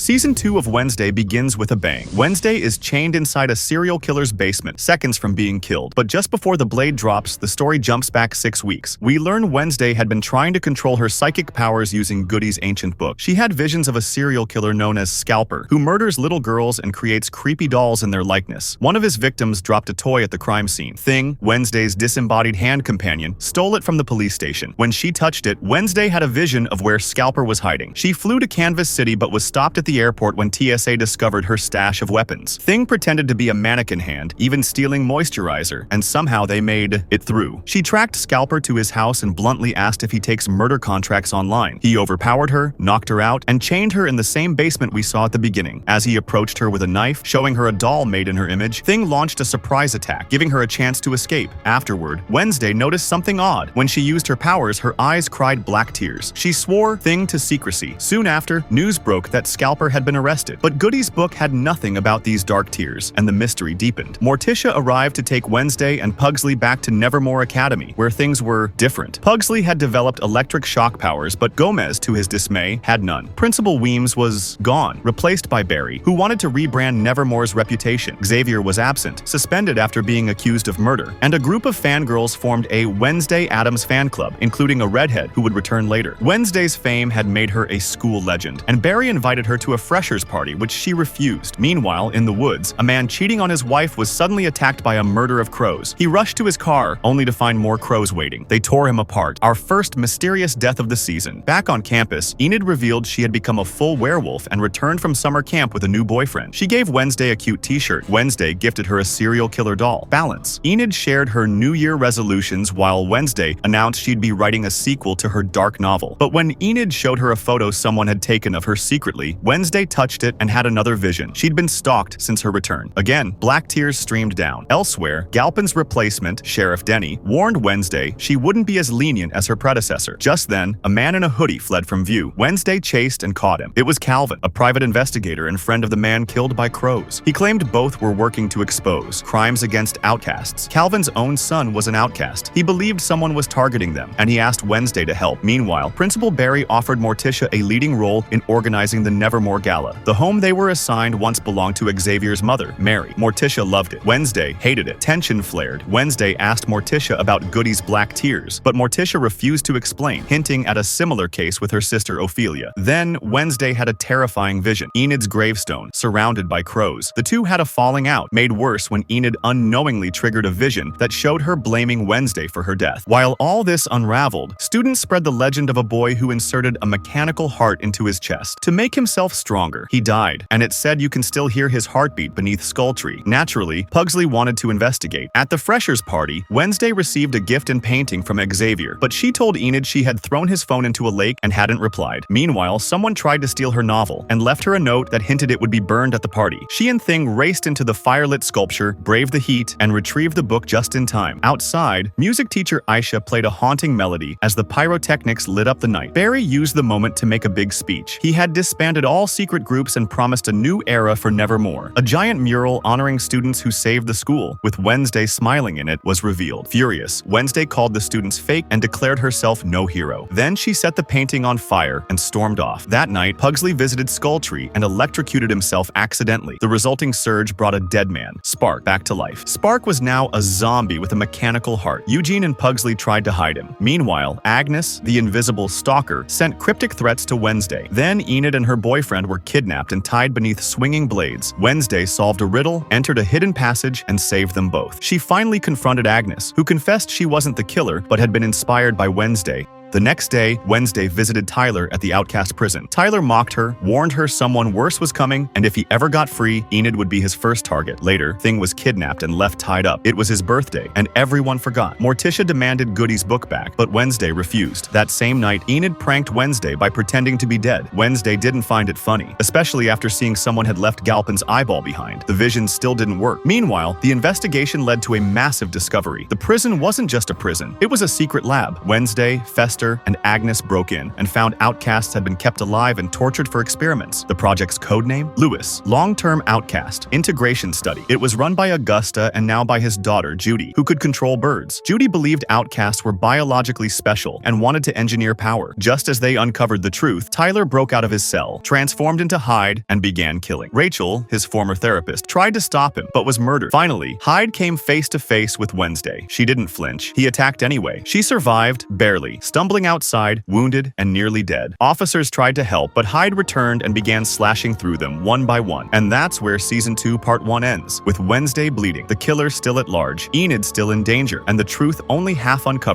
Season 2 of Wednesday begins with a bang. Wednesday is chained inside a serial killer's basement, seconds from being killed. But just before the blade drops, the story jumps back 6 weeks. We learn Wednesday had been trying to control her psychic powers using Goody's ancient book. She had visions of a serial killer known as Scalper, who murders little girls and creates creepy dolls in their likeness. One of his victims dropped a toy at the crime scene. Thing, Wednesday's disembodied hand companion, stole it from the police station. When she touched it, Wednesday had a vision of where Scalper was hiding. She flew to Canvas City but was stopped at the airport when TSA discovered her stash of weapons. Thing pretended to be a mannequin hand, even stealing moisturizer, and somehow they made it through. She tracked Scalper to his house and bluntly asked if he takes murder contracts online. He overpowered her, knocked her out, and chained her in the same basement we saw at the beginning. As he approached her with a knife, showing her a doll made in her image, Thing launched a surprise attack, giving her a chance to escape. Afterward, Wednesday noticed something odd. When she used her powers, her eyes cried black tears. She swore Thing to secrecy. Soon after, news broke that Scalper had been arrested. But Goody's book had nothing about these dark tears, and the mystery deepened. Morticia arrived to take Wednesday and Pugsley back to Nevermore Academy, where things were different. Pugsley had developed electric shock powers, but Gomez, to his dismay, had none. Principal Weems was gone, replaced by Barry, who wanted to rebrand Nevermore's reputation. Xavier was absent, suspended after being accused of murder, and a group of fangirls formed a Wednesday Addams fan club, including a redhead who would return later. Wednesday's fame had made her a school legend, and Barry invited her to a freshers party, which she refused. Meanwhile, in the woods, a man cheating on his wife was suddenly attacked by a murder of crows. He rushed to his car, only to find more crows waiting. They tore him apart. Our first mysterious death of the season. Back on campus, Enid revealed she had become a full werewolf and returned from summer camp with a new boyfriend. She gave Wednesday a cute t-shirt. Wednesday gifted her a serial killer doll. Balance. Enid shared her New Year resolutions while Wednesday announced she'd be writing a sequel to her dark novel. But when Enid showed her a photo someone had taken of her secretly, Wednesday touched it and had another vision. She'd been stalked since her return. Again, black tears streamed down. Elsewhere, Galpin's replacement, Sheriff Denny, warned Wednesday she wouldn't be as lenient as her predecessor. Just then, a man in a hoodie fled from view. Wednesday chased and caught him. It was Calvin, a private investigator and friend of the man killed by crows. He claimed both were working to expose crimes against outcasts. Calvin's own son was an outcast. He believed someone was targeting them, and he asked Wednesday to help. Meanwhile, Principal Barry offered Morticia a leading role in organizing the Nevermore Gala. The home they were assigned once belonged to Xavier's mother, Mary. Morticia loved it. Wednesday hated it. Tension flared. Wednesday asked Morticia about Goody's black tears, but Morticia refused to explain, hinting at a similar case with her sister Ophelia. Then, Wednesday had a terrifying vision. Enid's gravestone, surrounded by crows. The two had a falling out, made worse when Enid unknowingly triggered a vision that showed her blaming Wednesday for her death. While all this unraveled, students spread the legend of a boy who inserted a mechanical heart into his chest. To make himself stronger, he died, and it said you can still hear his heartbeat beneath Skulltree. Naturally, Pugsley wanted to investigate. At the freshers' party, Wednesday received a gift and painting from Xavier, but she told Enid she had thrown his phone into a lake and hadn't replied. Meanwhile, someone tried to steal her novel and left her a note that hinted it would be burned at the party. She and Thing raced into the firelit sculpture, braved the heat, and retrieved the book just in time. Outside, music teacher Aisha played a haunting melody as the pyrotechnics lit up the night. Barry used the moment to make a big speech. He had disbanded all secret groups and promised a new era for Nevermore. A giant mural honoring students who saved the school, with Wednesday smiling in it, was revealed. Furious, Wednesday called the students fake and declared herself no hero. Then she set the painting on fire and stormed off. That night, Pugsley visited Skulltree and electrocuted himself accidentally. The resulting surge brought a dead man, Spark, back to life. Spark was now a zombie with a mechanical heart. Eugene and Pugsley tried to hide him. Meanwhile, Agnes, the invisible stalker, sent cryptic threats to Wednesday. Then Enid and her boyfriend were kidnapped and tied beneath swinging blades. Wednesday solved a riddle, entered a hidden passage, and saved them both. She finally confronted Agnes, who confessed she wasn't the killer but had been inspired by Wednesday. The next day, Wednesday visited Tyler at the outcast prison. Tyler mocked her, warned her someone worse was coming, and if he ever got free, Enid would be his first target. Later, Thing was kidnapped and left tied up. It was his birthday, and everyone forgot. Morticia demanded Goody's book back, but Wednesday refused. That same night, Enid pranked Wednesday by pretending to be dead. Wednesday didn't find it funny, especially after seeing someone had left Galpin's eyeball behind. The vision still didn't work. Meanwhile, the investigation led to a massive discovery. The prison wasn't just a prison. It was a secret lab. Wednesday, festering after, and Agnes broke in and found outcasts had been kept alive and tortured for experiments. The project's codename? Lewis. Long-term outcast. Integration study. It was run by Augusta and now by his daughter, Judy, who could control birds. Judy believed outcasts were biologically special and wanted to engineer power. Just as they uncovered the truth, Tyler broke out of his cell, transformed into Hyde, and began killing. Rachel, his former therapist, tried to stop him, but was murdered. Finally, Hyde came face to face with Wednesday. She didn't flinch. He attacked anyway. She survived, barely, stumbling outside, wounded, and nearly dead. Officers tried to help, but Hyde returned and began slashing through them one by one. And that's where Season 2 Part 1 ends, with Wednesday bleeding, the killer still at large, Enid still in danger, and the truth only half uncovered.